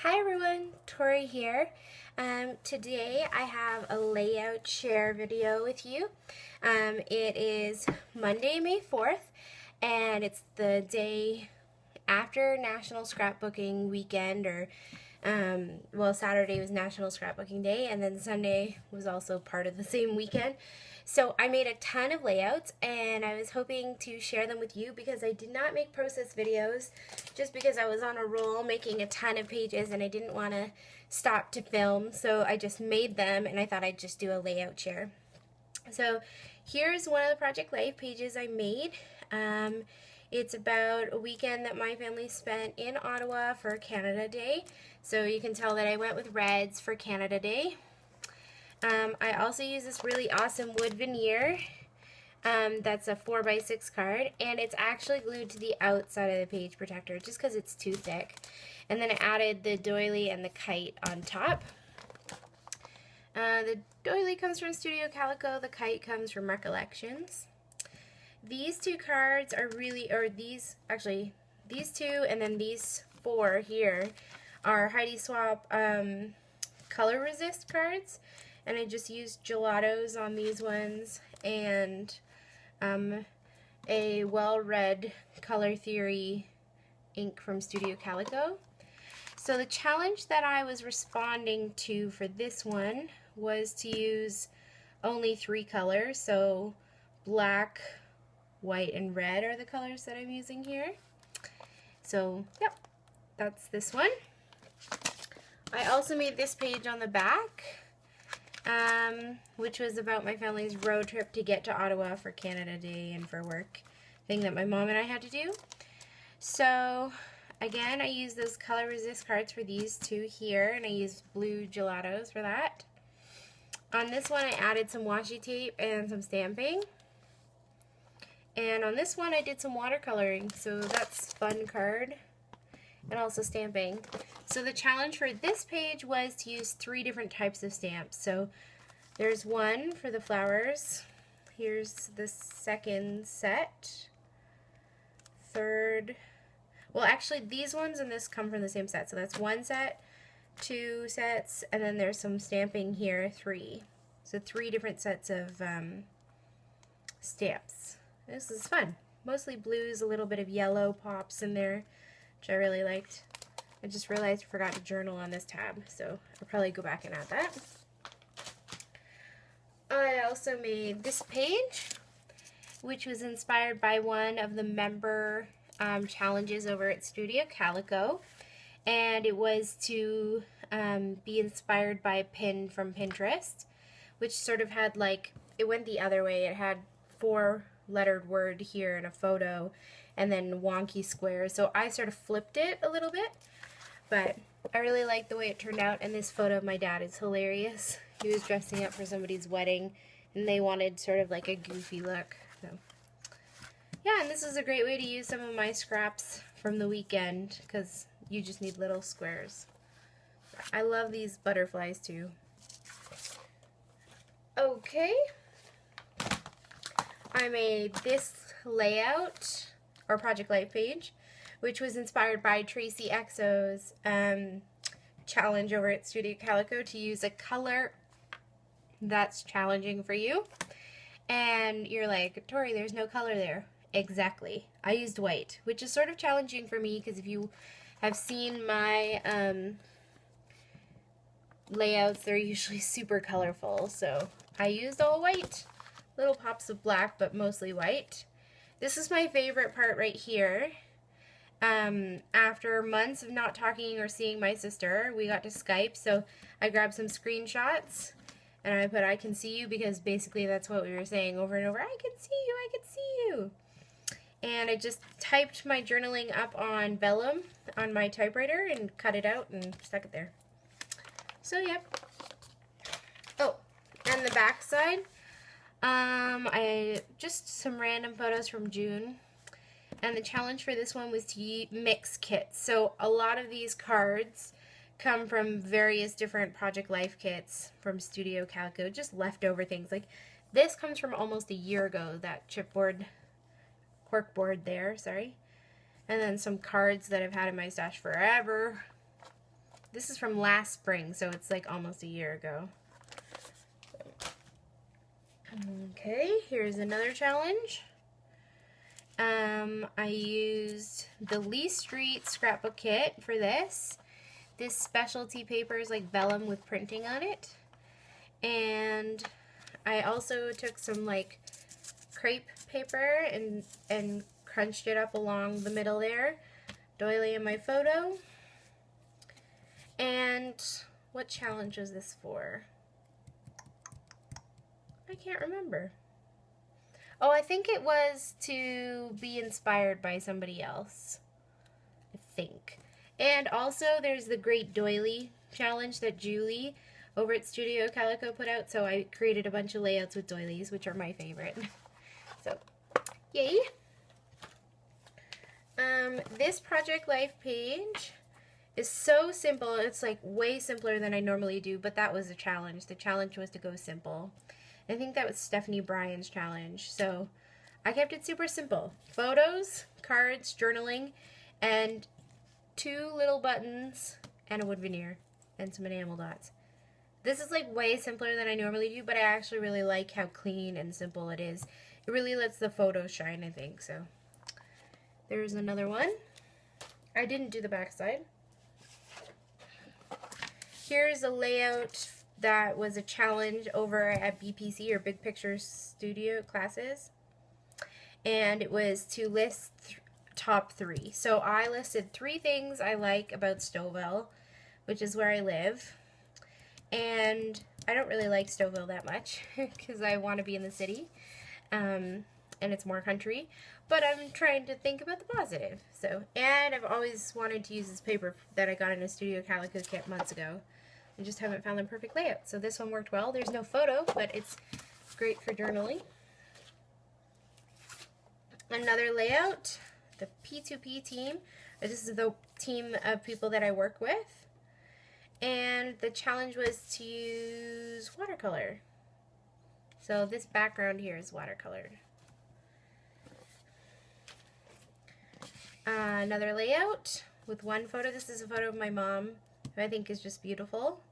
Hi everyone, Tori here. Today I have a layout share video with you. It is Monday, May 4th, and it's the day after National Scrapbooking weekend, or Saturday was National Scrapbooking Day, and then Sunday was also part of the same weekend. So I made a ton of layouts, and I was hoping to share them with you because I did not make process videos just because I was on a roll making a ton of pages and I didn't want to stop to film. So I just made them, and I thought I'd just do a layout share. So here's one of the Project Life pages I made. It's about a weekend that my family spent in Ottawa for Canada Day. So you can tell that I went with reds for Canada Day. I also use this really awesome wood veneer. That's a 4x6 card, and it's actually glued to the outside of the page protector just because it's too thick. And then I added the doily and the kite on top. The doily comes from Studio Calico, the kite comes from Recollections. These two cards are really, these two and then these four here are Heidi Swap color resist cards, and I just used gelatos on these ones and a well-read Color Theory ink from Studio Calico. So the challenge that I was responding to for this one was to use only 3 colors, so black, white, and red are the colors that I'm using here. So, yep, that's this one. I also made this page on the back, which was about my family's road trip to get to Ottawa for Canada Day and for work, thing that my mom and I had to do. So, again, I used those color resist cards for these two here, and I used blue gelatos for that. On this one, I added some washi tape and some stamping. And on this one, I did some watercoloring, so that's fun card, and also stamping. So the challenge for this page was to use 3 different types of stamps. So there's one for the flowers. Here's the second set. Third. Well, actually, these ones and this come from the same set. So that's 1 set, 2 sets, and then there's some stamping here, 3. So 3 different sets of stamps. This is fun. Mostly blues, a little bit of yellow pops in there, which I really liked. I just realized I forgot to journal on this tab, so I'll probably go back and add that. I also made this page, which was inspired by one of the member challenges over at Studio Calico, and it was to be inspired by a pin from Pinterest, which sort of had like, it went the other way. It had 4-lettered word here and a photo, and then wonky squares. So I sort of flipped it a little bit, but I really like the way it turned out, and this photo of my dad is hilarious. He was dressing up for somebody's wedding, and they wanted sort of like a goofy look. So yeah, and this is a great way to use some of my scraps from the weekend, because you just need little squares. I love these butterflies too. Okay. I made this layout, or Project Life page, which was inspired by Tracy Exo's challenge over at Studio Calico to use a color that's challenging for you. And you're like, Tori, there's no color there. Exactly. I used white, which is sort of challenging for me because if you have seen my layouts, they're usually super colorful. So I used all white. Little pops of black, but mostly white. This is my favorite part right here. After months of not talking or seeing my sister, we got to Skype, so I grabbed some screenshots, and I put I can see you, because basically that's what we were saying over and over. I can see you, I can see you. And I just typed my journaling up on vellum on my typewriter and cut it out and stuck it there. So, yep. Oh, and the back side. I just some random photos from June, and the challenge for this one was to mix kits. So a lot of these cards come from various different Project Life kits from Studio Calico, just leftover things. Like this comes from almost a year ago, that chipboard, corkboard there, sorry. And then some cards that I've had in my stash forever. This is from last spring, so it's like almost a year ago. Okay, here's another challenge. I used the Lee Street scrapbook kit for this. This specialty paper is like vellum with printing on it. And I also took some like crepe paper and crunched it up along the middle there. Doily in my photo. And what challenge was this for? I can't remember. Oh, I think it was to be inspired by somebody else. I think. And also there's the Great Doily challenge that Julie over at Studio Calico put out. So I created a bunch of layouts with doilies, which are my favorite. So, yay. This Project Life page is so simple. It's like way simpler than I normally do, but that was a challenge. The challenge was to go simple. I think that was Stephanie Bryan's challenge. So I kept it super simple. Photos, cards, journaling, and 2 little buttons and a wood veneer and some enamel dots. This is like way simpler than I normally do, but I actually really like how clean and simple it is. It really lets the photos shine, I think. So there's another one. I didn't do the back side. Here's a layout that was a challenge over at BPC, or Big Picture Studio classes. And it was to list top 3. So I listed 3 things I like about Stouffville, which is where I live. And I don't really like Stouffville that much because I want to be in the city. And it's more country. But I'm trying to think about the positive. So, and I've always wanted to use this paper that I got in a Studio Calico kit months ago. I just haven't found the perfect layout. So this one worked well. There's no photo, but it's great for journaling. Another layout, the P2P team. This is the team of people that I work with. And the challenge was to use watercolor. So this background here is watercolored. Another layout with 1 photo. This is a photo of my mom, who I think is just beautiful.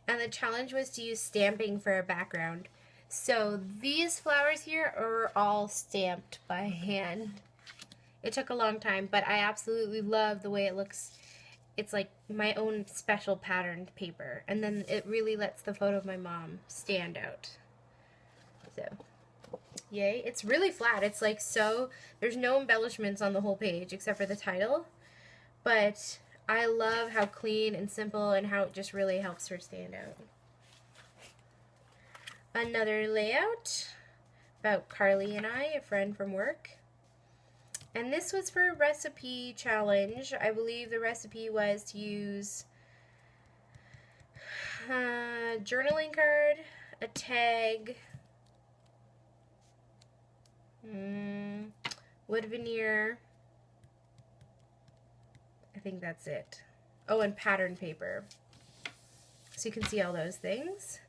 And the challenge was to use stamping for a background. So these flowers here are all stamped by hand. It took a long time, but I absolutely love the way it looks. It's like my own special patterned paper. And then it really lets the photo of my mom stand out. So, yay. It's really flat. It's like so, there's no embellishments on the whole page except for the title. But I love how clean and simple and how it just really helps her stand out. Another layout about Carly and I, a friend from work. And this was for a recipe challenge. I believe the recipe was to use a journaling card, a tag, wood veneer. I think that's it. Oh, and pattern paper. So you can see all those things.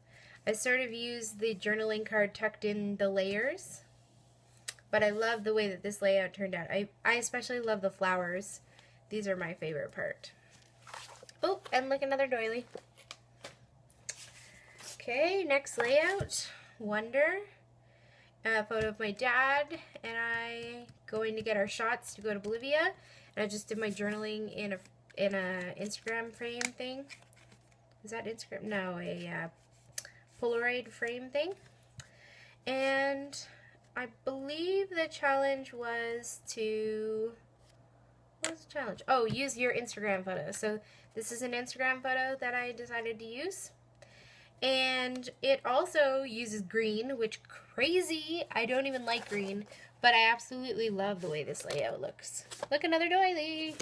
I sort of used the journaling card tucked in the layers. But I love the way that this layout turned out. I especially love the flowers. These are my favorite part. Oh, and look, another doily. Okay, next layout. Wonder. A photo of my dad and I going to get our shots to go to Bolivia. And I just did my journaling in a Instagram frame thing. Is that Instagram? No, a Polaroid frame thing. And I believe the challenge was to, what was the challenge? Oh, use your Instagram photo. So this is an Instagram photo that I decided to use. And it also uses green, which crazy, I don't even like green, but I absolutely love the way this layout looks. Look, another doily.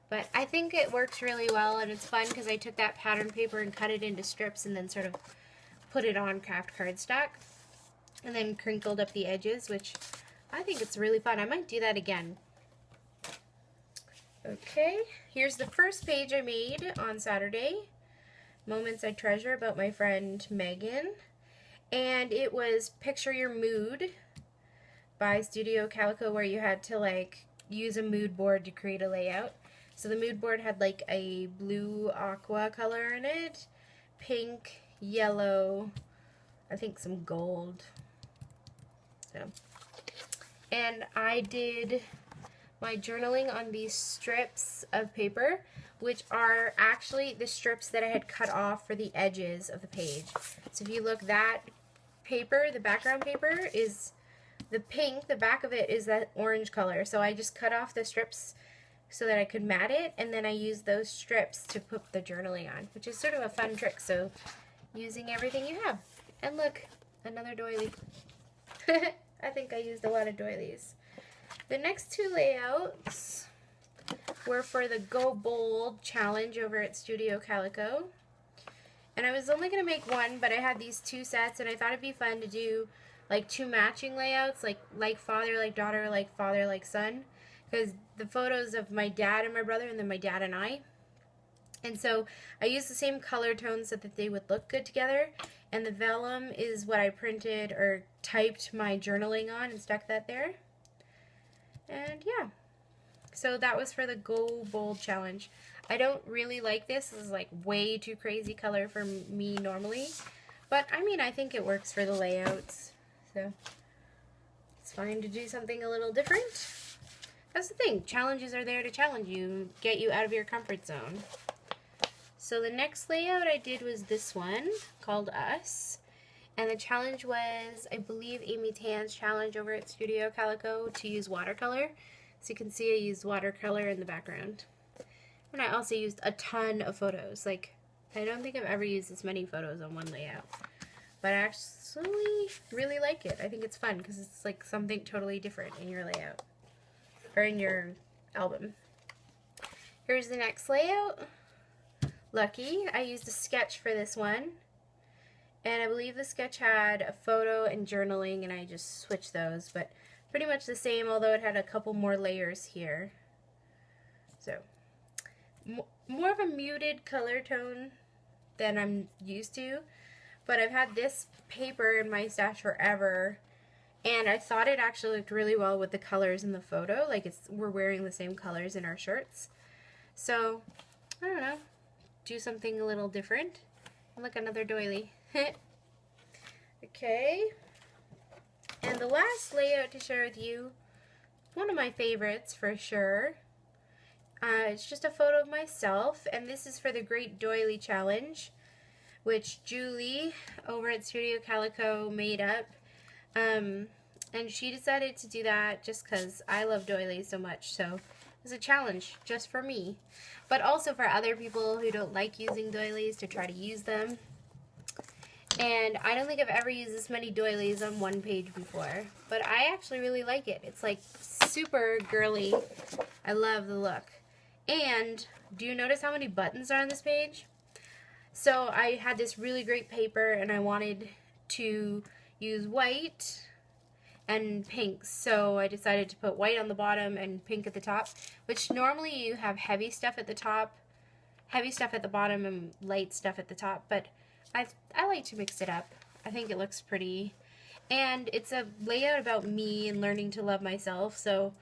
But I think it works really well, and it's fun because I took that pattern paper and cut it into strips and then sort of put it on craft cardstock. And then crinkled up the edges, which I think it's really fun. I might do that again. Okay, here's the first page I made on Saturday. Moments I Treasure, about my friend Megan. And it was Picture Your Mood by Studio Calico, where you had to like use a mood board to create a layout. So the mood board had like a blue aqua color in it, pink, yellow, I think some gold. So, and I did my journaling on these strips of paper, which are actually the strips that I had cut off for the edges of the page. So if you look, that paper, the background paper, is the pink, the back of it is that orange color. So I just cut off the strips so that I could mat it, and then I used those strips to put the journaling on, which is sort of a fun trick. So using everything you have. And look, another doily. I think I used a lot of doilies. The next two layouts were for the Go Bold challenge over at Studio Calico. And I was only going to make one, but I had these two sets, and I thought it'd be fun to do like two matching layouts, like father, like daughter, like father, like son. Because the photos of my dad and my brother, and then my dad and I. And so I used the same color tones so that they would look good together. And the vellum is what I printed or typed my journaling on and stuck that there. And yeah, so that was for the Go Bold challenge. I don't really like this. This is like way too crazy color for me normally. But I mean, I think it works for the layouts. So it's fine to do something a little different. That's the thing. Challenges are there to challenge you, get you out of your comfort zone. So the next layout I did was this one called Us. And the challenge was, I believe, Amy Tan's challenge over at Studio Calico to use watercolor. So you can see I used watercolor in the background. And I also used a ton of photos. Like, I don't think I've ever used this many photos on one layout. But I actually really like it. I think it's fun because it's like something totally different in your layout. Or in your album. Here's the next layout. Lucky. I used a sketch for this one. And I believe the sketch had a photo and journaling, and I just switched those, but pretty much the same, although it had a couple more layers here. So, more of a muted color tone than I'm used to, but I've had this paper in my stash forever, and I thought it actually looked really well with the colors in the photo, like we're wearing the same colors in our shirts. So, I don't know, do something a little different. And look, another doily. Okay, and the last layout to share with you, one of my favorites for sure. It's just a photo of myself, and this is for the Great Doily Challenge, which Julie over at Studio Calico made up. And she decided to do that just because I love doilies so much, so it was a challenge just for me, but also for other people who don't like using doilies to try to use them. And I don't think I've ever used this many doilies on one page before, but I actually really like it. It's like super girly. I love the look. And do you notice how many buttons are on this page? So I had this really great paper, and I wanted to use white and pink, so I decided to put white on the bottom and pink at the top, which normally you have heavy stuff at the top, heavy stuff at the bottom, and light stuff at the top, but I like to mix it up. I think it looks pretty. And it's a layout about me and learning to love myself, so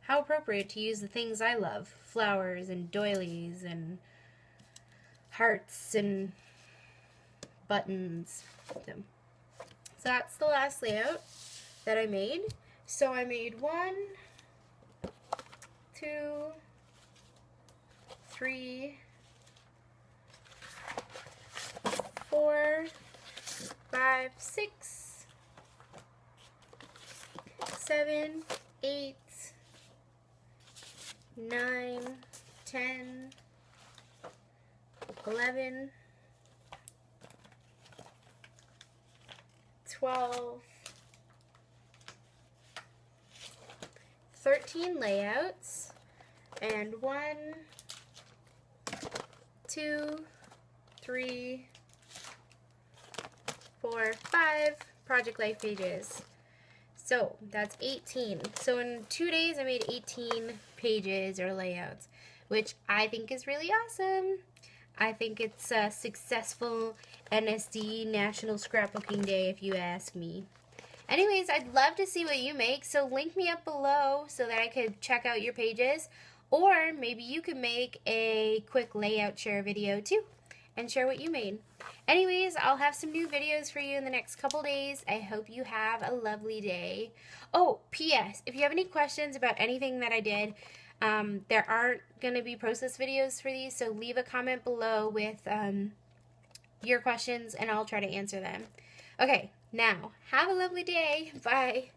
how appropriate to use the things I love. Flowers and doilies and hearts and buttons. So that's the last layout that I made. So I made 1, 2, 3, 4, 5, 6, 7, 8, 9, 10, 11, 12, 13 layouts, and 1, 2, 3, 4, 5 project life pages. So that's 18. So in 2 days I made 18 pages or layouts, which I think is really awesome. I think it's a successful NSD National Scrapbooking Day if you ask me. Anyways, I'd love to see what you make, so link me up below so that I could check out your pages. Or maybe you could make a quick layout share video too and share what you made. Anyways, I'll have some new videos for you in the next couple days. I hope you have a lovely day. Oh, P.S. If you have any questions about anything that I did, there aren't going to be process videos for these, so leave a comment below with your questions and I'll try to answer them. Okay, now, have a lovely day. Bye.